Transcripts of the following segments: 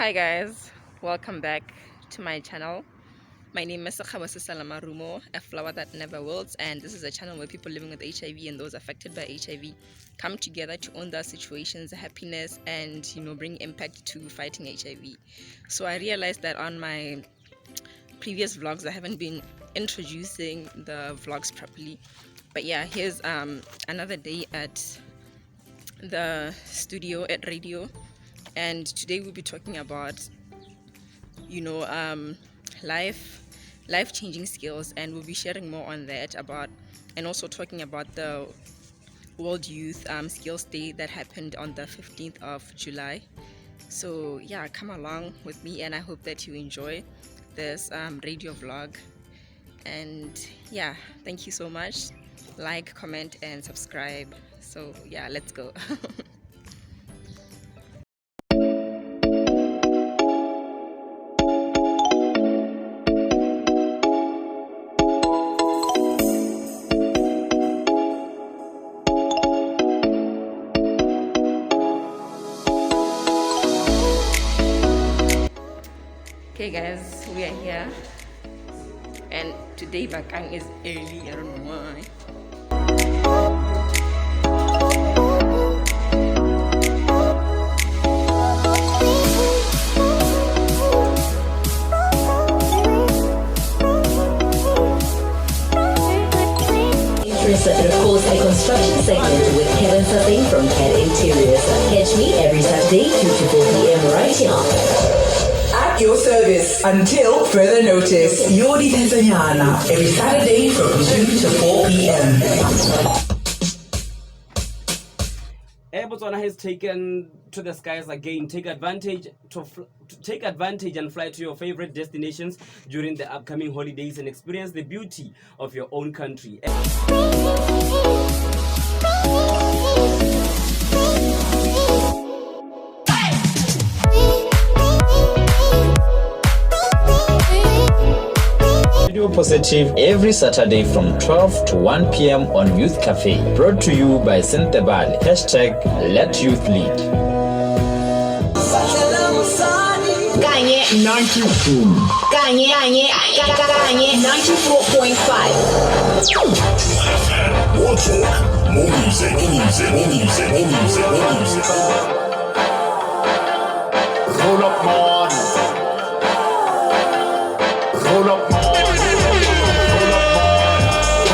Hi guys, welcome back to my channel. My name is Sekgabo Seselamarumo, a flower that never wilts, and this is a channel where people living with HIV and those affected by HIV come together to own their situations, happiness, and bring impact to fighting HIV. So I realized that on my previous vlogs I haven't been introducing the vlogs properly, but yeah, here's another day at the studio at radio, and today we'll be talking about life-changing skills, and we'll be sharing more on that and also talking about the World Youth Skills Day that happened on the 15th of July. So yeah, come along with me, and I hope that you enjoy this radio vlog. And yeah, thank you so much. Like, comment, and subscribe. So yeah, let's go. Okay guys, we are here, and today Bakang is early, I don't know why. Interested, of course, a construction segment with Kevin Sassing from Cat Interiors. Catch me every Saturday 2 to 4 p.m. right here. At your service until further notice. Yodi Tanzaniana every Saturday from 2 to 4 p.m. Botswana has taken to the skies again. Take advantage and fly to your favorite destinations during the upcoming holidays and experience the beauty of your own country. Radio Positive every Saturday from 12 to 1 p.m. on Youth Cafe. Brought to you by Sentebale. #Let Youth Lead. Kanye 94.5. More talk, more music, more music, more music, more music, more music. Roll up, man. Roll up, man.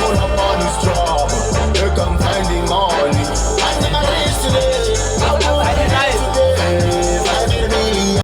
Roll up, man, strong. Here come finding money. I never raised today. I will find it today. 5 million.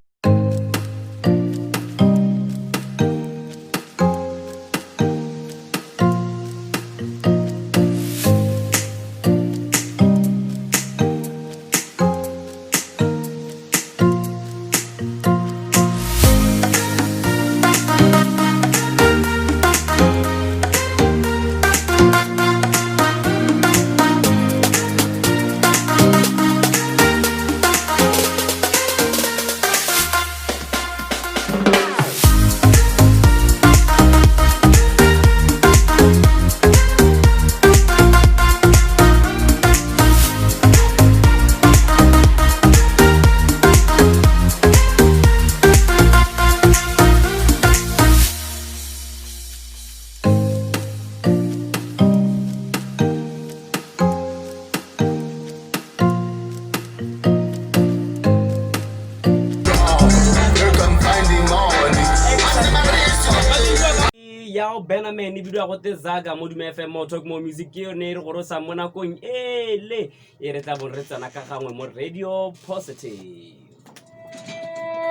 Yao Benaman, ni video agote zaga mo Duma Fm mo talk mo music yo ne re go sa mona ko ele e re tla bo re tsana ka gangwe mo Radio Positive.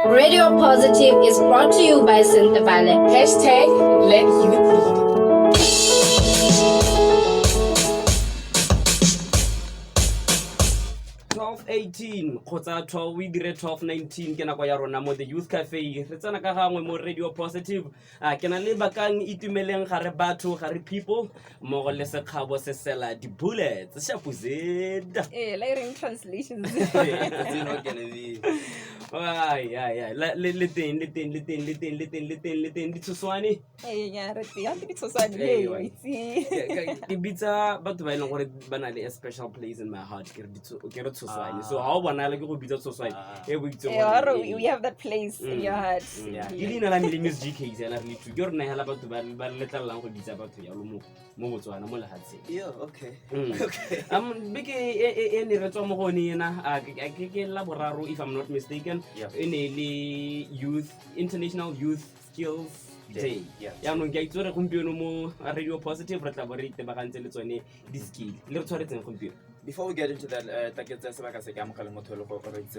Radio Positive is brought to you by Sentebale. #Let Youth Lead. 12:18 kgotsa 12 we dire 12:19 ke nako ya rona mo the Youth Cafe re tsana ka gangwe mo Radio Positive. Ke na le Bakang itumeleng gare batho gare people mo go le Sekgabo Sesela di bullets shapuzeda Layering translations. yeah. Le teng ditshoswane. Hey, yeah, ya ke ditshoswane Hey, hey, wa- wa itse. Ke bitsa batho ba e leng gore ba na le a special place in my heart ke re tshoswane. So ha o bonala ke go bitsa tshoswane e bo itse Eh, oro, we have that place in your heart. yeah ke leina la mele Miss GK tsena re le two ke re nna hela batho ba letlalang go bitsa batho ya lo mo Botswana mo lehatsheng. Yeah, okay. Okay. Beke e ne re tswa mo go ne ena ke la boraro if I'm not mistaken. Yeah. E ne le International Youth Skills Day. Yeah. Yaanong ke a itse gore gompieno mo Radio Positive re tla bo re itebagantse le tsone di-skill le re tshwaretseng gompieno. Before we get into that,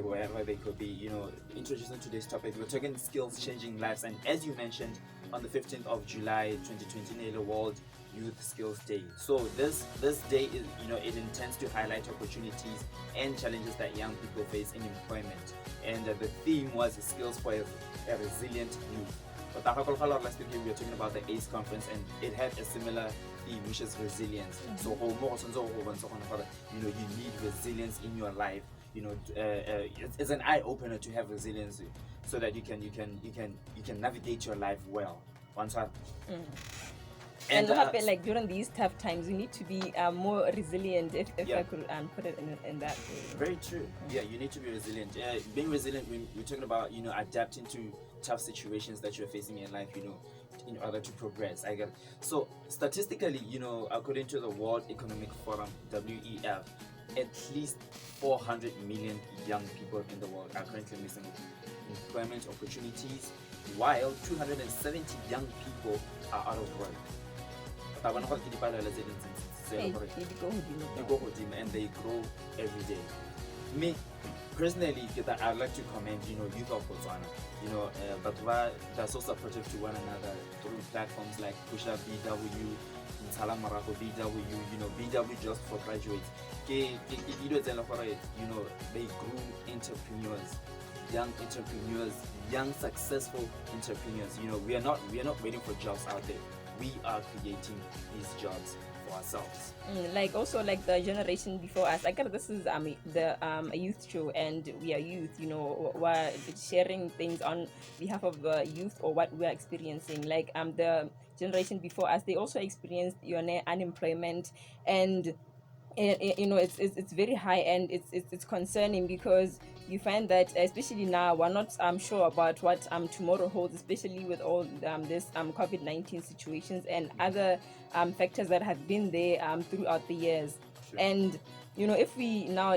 wherever they could be, introducing today's topic, we're talking skills changing lives. And as you mentioned, on the 15th of July 2020, the World Youth Skills Day. So this day is, it intends to highlight opportunities and challenges that young people face in employment. And the theme was skills for a resilient youth. But last week we were talking about the ACE conference, and it had a similar theme, which is resilience. So you need resilience in your life. It's an eye opener to have resilience, so that you can navigate your life well. And what happened, like during these tough times, you need to be more resilient, if Yeah. I could put it in that way. Very true. Yeah, you need to be resilient. Being resilient, we're talking about adapting to tough situations that you're facing in life. In order to progress. So statistically, according to the World Economic Forum (WEF), at least 400 million young people in the world are currently missing employment opportunities, while 270 young people are out of work. Hey, They go hodimo and they grow every day. Me personally, I'd like to commend youth of Botswana. But they're so supportive to one another through platforms like Pusha BW, Salamarago BW, BW just for graduates. They grew entrepreneurs, young successful entrepreneurs. We are not waiting for jobs out there. We are creating these jobs for ourselves. Like also like the generation before us. I guess this is the a youth show, and we are youth. We're sharing things on behalf of the youth or what we are experiencing. Like the generation before us, they also experienced unemployment, and it's very high, and it's concerning, because you find that especially now we're not sure about what tomorrow holds, especially with all this COVID-19 situations and other factors that have been there throughout the years. Sure. And if we now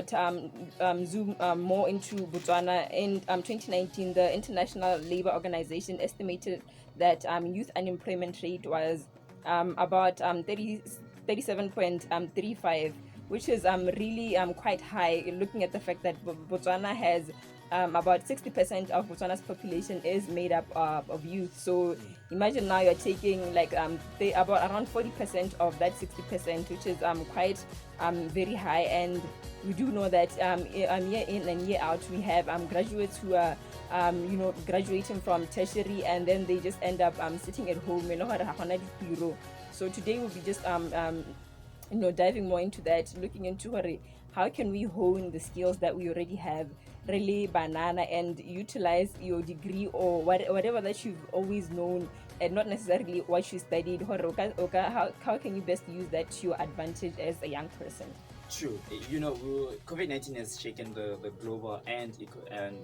zoom more into Botswana, in 2019, the International Labour Organization estimated that youth unemployment rate was about 37.35, which is really quite high, looking at the fact that Botswana has about 60% of Botswana's population is made up of youth. So imagine now you're taking like about around 40% of that 60%, which is quite very high. And we do know that year in and year out, we have graduates who are graduating from tertiary, and then they just end up sitting at home. So today we'll be just diving more into that, looking into how can we hone the skills that we already have, really banana, and utilize your degree or whatever that you've always known, and not necessarily what you studied. How can you best use that to your advantage as a young person? True. COVID-19 has shaken the global and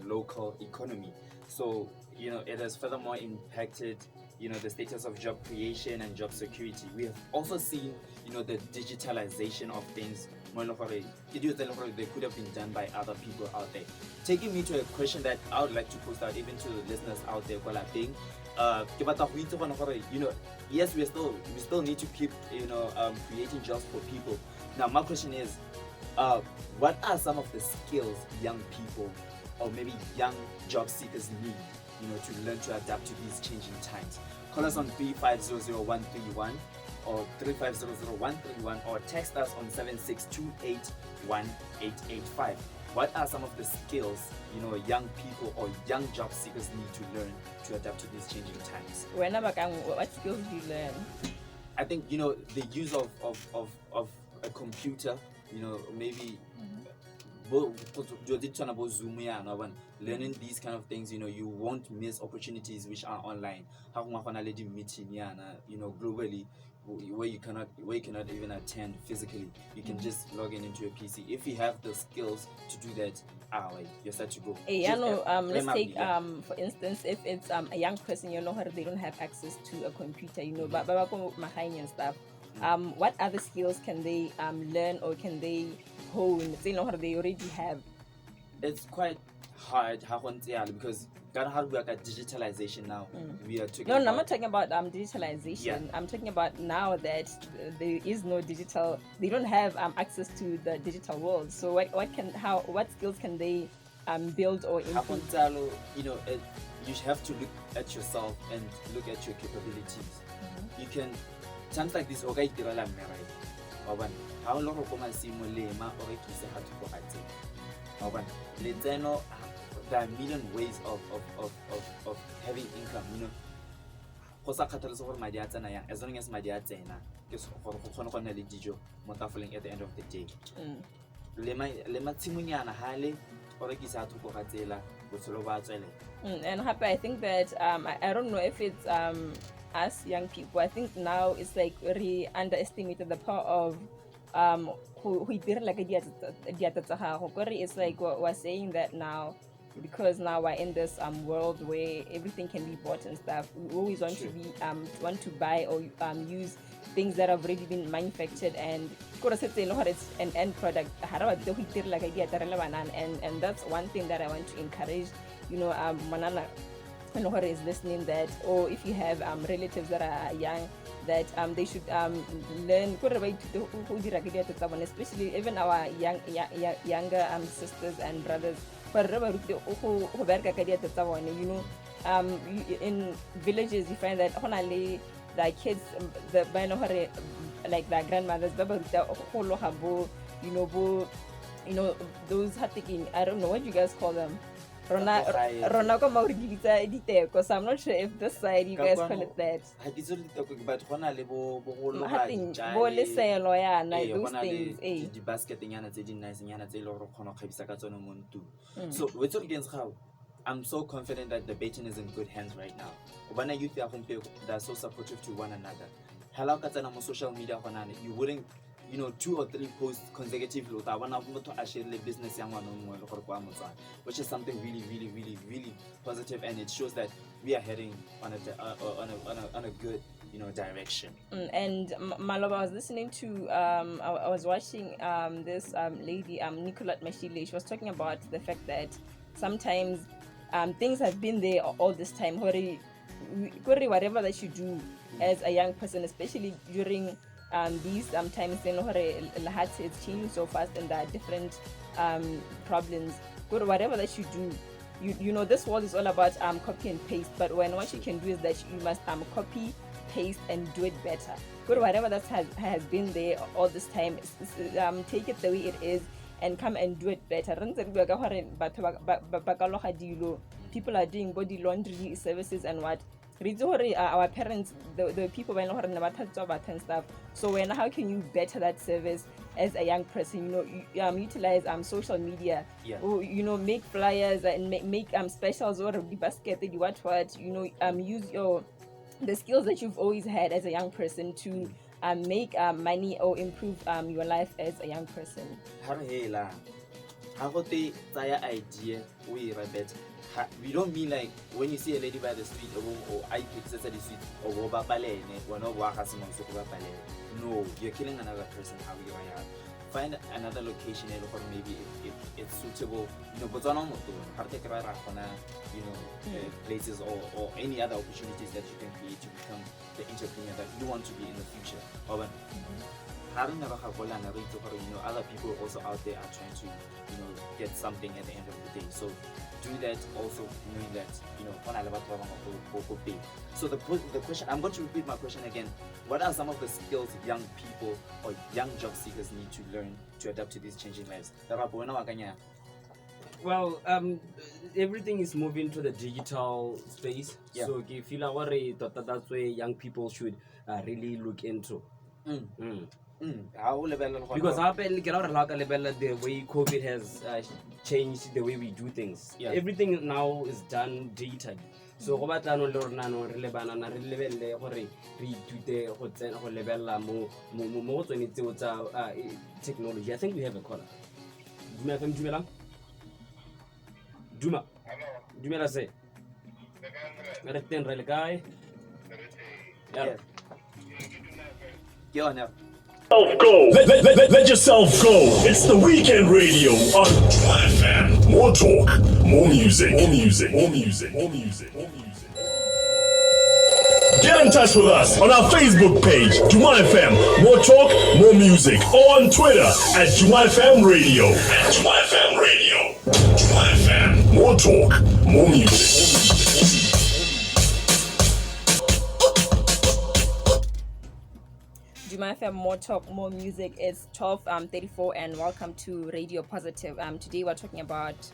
local economy. So, it has furthermore impacted, the status of job creation and job security. We have also seen, the digitalization of things. They could have been done by other people out there. Taking me to a question that I would like to post out even to the listeners out there, yes, we still need to keep, creating jobs for people. Now, my question is, what are some of the skills young people or maybe young job seekers need, to learn to adapt to these changing times? Call us on 3500-131 or 3500-131, or text us on 7628-1885. What are some of the skills, young people or young job seekers need to learn to adapt to these changing times? What skills do you learn? I think, the use of a computer, maybe Zoom, learning these kind of things, you won't miss opportunities which are online. How meeting, globally, where you cannot even attend physically. You can just log into your PC. If you have the skills to do that, you're set to go. Let's take for instance, if it's a young person, they don't have access to a computer, but and stuff. What other skills can they learn or can they hone? They already have. It's quite hard because digitalization now. We are talking No, about, I'm not talking about digitalization. Yeah. I'm talking about now that there is no digital. They don't have access to the digital world. So what skills can they build or improve? you have to look at yourself and look at your capabilities. You can times like this, okay, right? How long there are million ways of having income, go sa kgathalese gore madi a tsena yang, as long as madi a tsena ke gore go kgone go nna le dijo mo tafoleng at the end of the day. Le matshimonyana hale o rekisa a thoko ga tsela botshelo ba tswele. And happy, I think that I don't know if it's us young people. I think now it's like really underestimated the power of it's like we're saying that now because now we're in this world where everything can be bought and stuff. We always want to be want to buy or use things that have already been manufactured, and it's an end product. And that's one thing that I want to encourage, Manana is listening, that, or if you have relatives that are young, that they should learn, especially even our younger sisters and brothers. In villages, you find that the kids, like their grandmothers, those hatiking, I don't know what you guys call them. Rona because I'm not sure if this side you guys call it that. Those things. So I'm so confident that the Beijing is in good hands right now. Ubana youth they're so supportive to one another. Hello katana on social media, you wouldn't, 2 or 3 posts consecutively, business, which is something really, really, really, really positive, and it shows that we are heading on a good, direction. And Maloba, I was listening to I was watching this lady Nicolette Mashile. She was talking about the fact that sometimes things have been there all this time. Whatever that you do as a young person, especially during these times, it's changing so fast and there are different problems. Whatever that you do, this world is all about copy and paste. But what you can do is that you must copy, paste, and do it better. Whatever that has been there all this time, take it the way it is and come and do it better. People are doing body laundry services and what. Our parents, the people and stuff. So how can you better that service as a young person? Utilize social media, or make flyers and make specials or the basket, use the skills that you've always had as a young person to make money or improve your life as a young person. We don't mean like when you see a lady by the street or I pick at the street or no, you're killing another person. How you are. Find another location or maybe if it's suitable, places or any other opportunities that you can create to become the entrepreneur that you want to be in the future. Other people also out there are trying to, get something at the end of the day. So do that also knowing that, So the question, I'm going to repeat my question again. What are some of the skills young people or young job seekers need to learn to adapt to these changing lives? Well, everything is moving to the digital space. Yeah. So if you that's where young people should really look into. Because the way COVID has changed the way we do things. Yeah. Everything now is done digitally. So go batla no le rona no re le bana na re lebelle gore re ithute go tsena go lebella mo go tsone tseo tsa technology. I think we have a caller. Duma Fm, dumelang. Duma. Dumela se. Re teng re le kae? Yeah. Get on now. Go. Let yourself go. It's the weekend radio on Duma FM. More talk, more music, more music, more music, more music, more music. Get in touch with us on our Facebook page, Duma FM. More talk, more music. Or on Twitter at Duma FM Radio. At Duma FM Radio. Duma FM. More talk, more music. Duma FM, more talk, more music. It's 12:34 and welcome to Radio Positive. Today we're talking about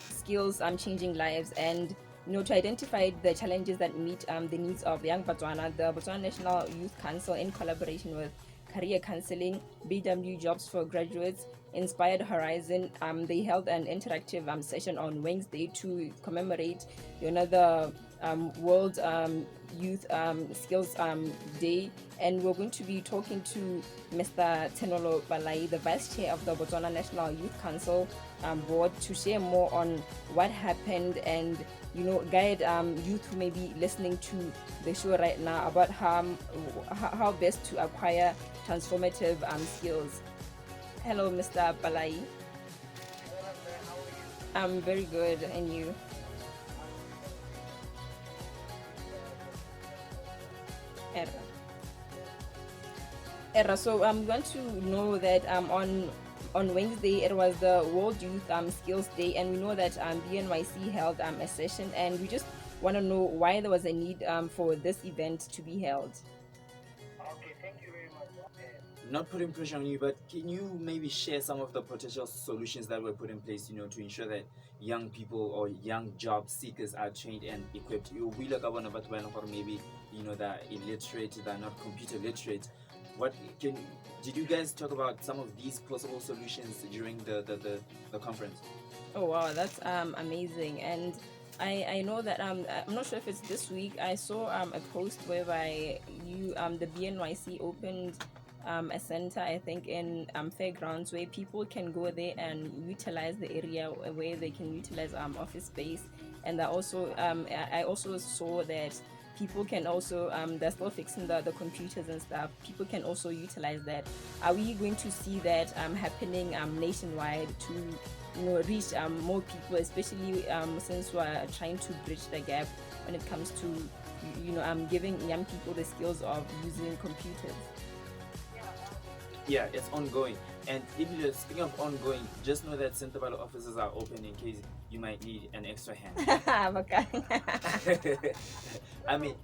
skills changing lives, and to identify the challenges that meet the needs of young Botswana. The Botswana National Youth Council, in collaboration with Career Counseling, BW Jobs for Graduates, Inspired Horizon, they held an interactive session on Wednesday to commemorate the World Youth Skills Day, and we're going to be talking to Mr. Tenolo Balai, the Vice Chair of the Botswana National Youth Council board, to share more on what happened and guide youth who may be listening to the show right now about how best to acquire transformative skills. Hello, Mr. Balai. I'm very good, and you? So I'm going to know that on Wednesday it was the World Youth Skills Day, and we know that BNYC held a session, and we just want to know why there was a need for this event to be held. Okay, thank you very much. Not putting pressure on you, but can you maybe share some of the potential solutions that were put in place, to ensure that young people or young job seekers are trained and equipped? We look at maybe they're illiterate, they're not computer literate. Did you guys talk about some of these possible solutions during the conference? Oh wow, that's amazing. And I know that I'm not sure if it's this week. I saw a post whereby the BNYC opened a center, I think, in fairgrounds, where people can go there and utilize the area, where they can utilize office space. And I also saw that people can also they're still fixing the computers and stuff. People can also utilize that. Are we going to see that happening nationwide to reach more people, especially since we're trying to bridge the gap when it comes to giving young people the skills of using computers? Yeah, it's ongoing. And if you're speaking of ongoing, just know that Sentebale offices are open in case you might need an extra hand. I mean,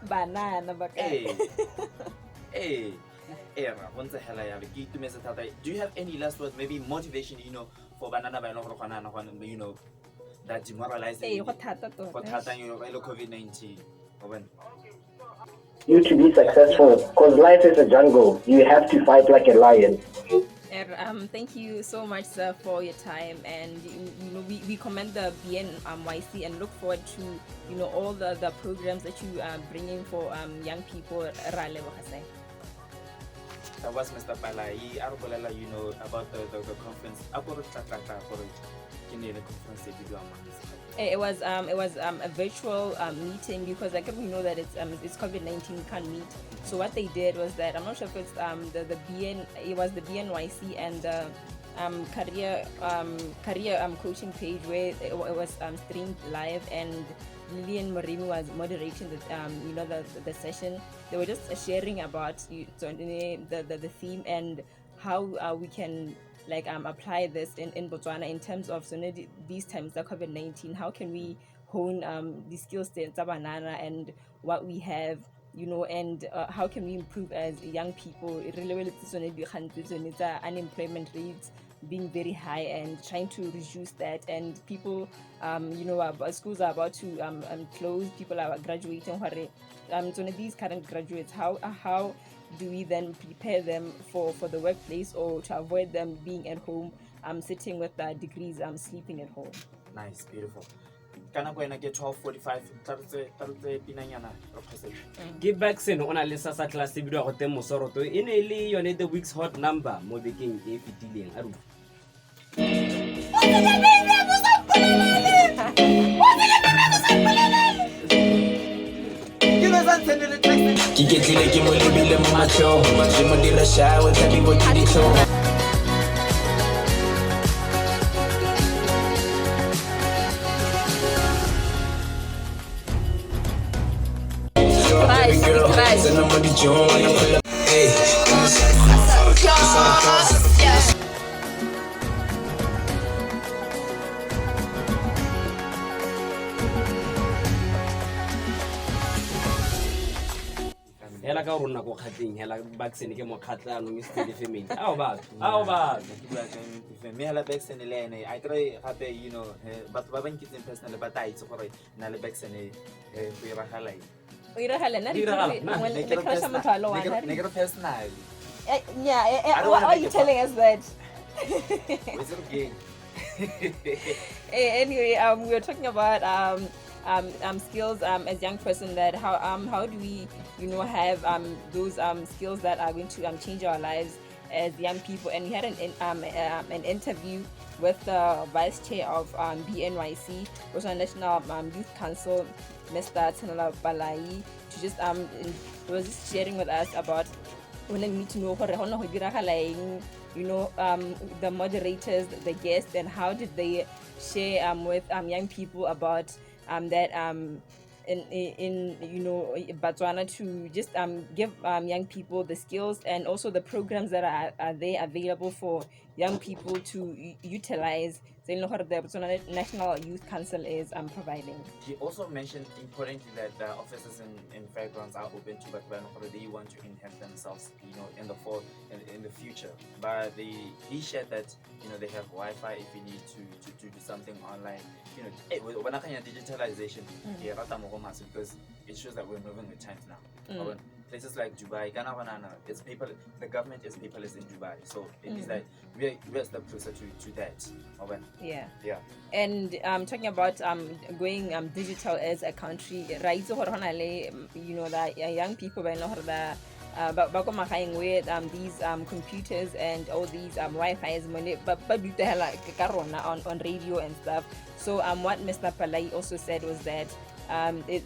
banana hey, do you have any last words, maybe motivation, for banana that demoralizing for COVID-19? You to be successful, because life is a jungle. You have to fight like a lion. Thank you so much, sir, for your time, and we commend the BNYC and look forward to all the programs that you are bringing for young people. That was Mr. Palai. About the conference. It was a virtual meeting, because we know that it's COVID-19, we can't meet. So what they did was that, I'm not sure if it's it was the BNYC and the career coaching page, where it was streamed live, and Lillian Morimi was moderating the session. They were just sharing about the theme and how we can apply this in Botswana in terms of these times, the COVID-19. How can we hone the skills banana and what we have, and how can we improve as young people? Unemployment rates being very high and trying to reduce that. And people, schools are about to close. People are graduating. So these current graduates, how do we then prepare them for the workplace, or to avoid them being at home, sitting with their degrees, sleeping at home? Nice, beautiful. Kana go ena ke 12:45 tlatse pinanyana re phosetse. Give back sen ona le sasa class e bidwa go teng mosoroto e ne le yone the week's hot number mo bekeng e fetileng a ruta. Ke ketlile ke mo lebile mo matlhong ke mo dira shawe ka dibo ke ditlhong. Hela ka rona go khatleng hela backsene ke mo khatlanong e stile family ao ba Me la Baxen le ene I try gape batho ba bankitseng personal ba ta itse gore na le Baxen go iragala O iragala nna le crush motho a lo wa negative personal. Yeah, why are you telling us that? What's it again? Anyway, we were talking about skills as young person, that how do we have those skills that are going to change our lives as young people. And we had an interview with the vice chair of BNYC, also National Youth Council, Mr. Sentebale, to just was just sharing with us about when I need to know the moderators, the guests, and how did they share with young people about that in Botswana, to just give young people the skills and also the programs that are there available for young people to utilize. So the Botswana National Youth Council is providing. He also mentioned importantly that the offices in fairgrounds are open to but they want to enhance themselves, in the future. But he shared that they have Wi-Fi if you need to do something online. When I think digitalization, because it shows that we're moving with times now. Places like Dubai, Ghana, it's people. The government is paperless in Dubai, so it means that we're a step closer to that. Yeah. And talking about going digital as a country, right? So that young people where these computers and all these Wi-Fi on radio and stuff. So what Mr. Palai also said was that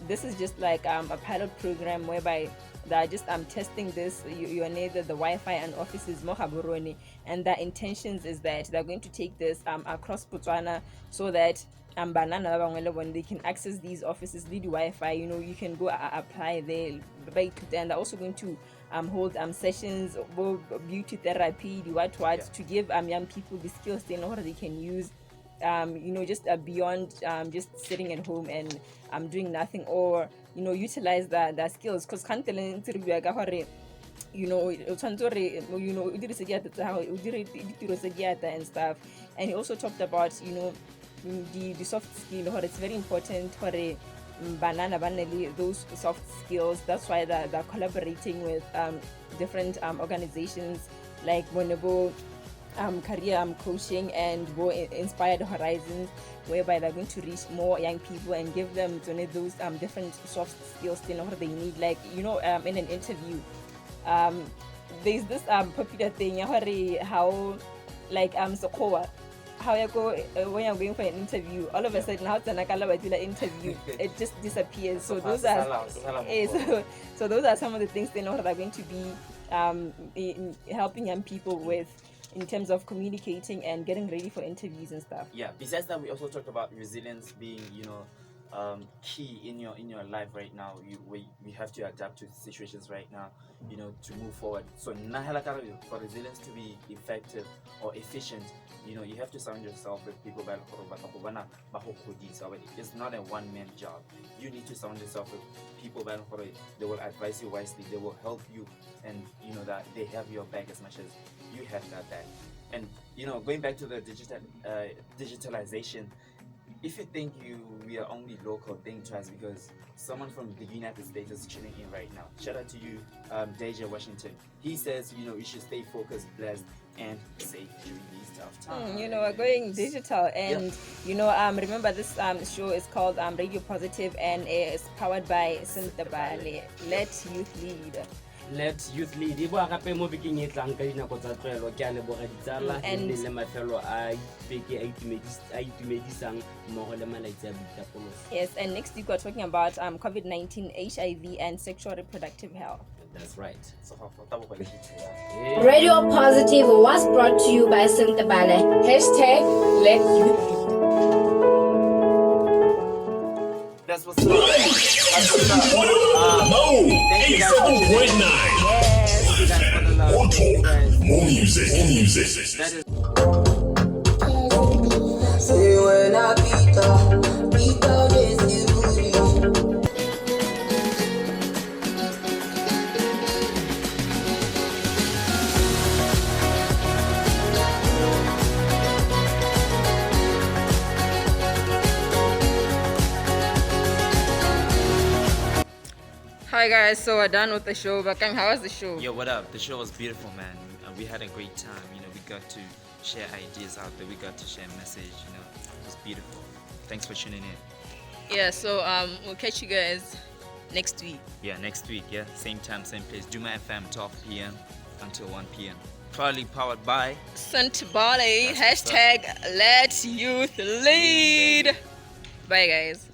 this is just like a pilot program whereby they're just testing this. You need the Wi-Fi and offices mohaburoni, and the intentions is that they're going to take this across Botswana, so that when they can access these offices, the Wi-Fi, you can go apply there. And they're also going to hold sessions, beauty therapy, to give young people the skills they know how they can use. Just beyond just sitting at home and doing nothing, or utilize the skills, because and stuff. And he also talked about the soft skill, it's very important for those soft skills. That's why they're collaborating with different organizations like Bonobo career coaching and Go Inspired Horizons, whereby they're going to reach more young people and give them those different soft skills they need. Like in an interview, there's this popular thing how like Sekgabo, how you go when you're going for an interview, all of a sudden how to interview it just disappears. So those are so those are some of the things they know that are going to be helping young people with, in terms of communicating and getting ready for interviews and stuff. Yeah, besides that, we also talked about resilience being key in your life right now. We have to adapt to situations right now, to move forward. So for resilience to be effective or efficient, you have to surround yourself with people. It's not a one-man job. You need to surround yourself with people they will advise you wisely, they will help you, and that they have your back as much as you have that back. And going back to the digitalization, if you think we are only local, think twice, because someone from the United States is tuning in right now. Shout out to you, Deja Washington. He says, you should stay focused, blessed, and safe during these tough times. We're going digital, and remember this show is called Radio Positive, and it's powered by Sentebale. Let youth lead. Let youth lead. Ibo gape mo bekeng e tlang ka dinako tsa tlwaelo ke a leboga ditsala And- le mafelo a beke a itumedisang mmogo le malaitsi a boitapoloso. Yes, and next week we're talking about COVID-19, HIV, and sexual reproductive health. That's right. Radio Positive was brought to you by Sentebale. Hashtag let youth lead. That's what's up. Mo, Thank you guys for tuning in. 87.9. Thank you guys for the love. More Thank you talk, guys. more music, more music. That is Say when I beat up, yes, you do. Hi guys, so we're done with the show. Bakang, how was the show? Yo, what up? The show was beautiful, man. We had a great time. We got to share ideas out there. We got to share message. It was beautiful. Thanks for tuning in. Yeah, so we'll catch you guys next week. Yeah, next week. Yeah, same time, same place. Duma Fm, 12 p.m. until 1 p.m. Proudly powered by Sentebale. That's what's up. Hashtag let youth lead. Bye guys.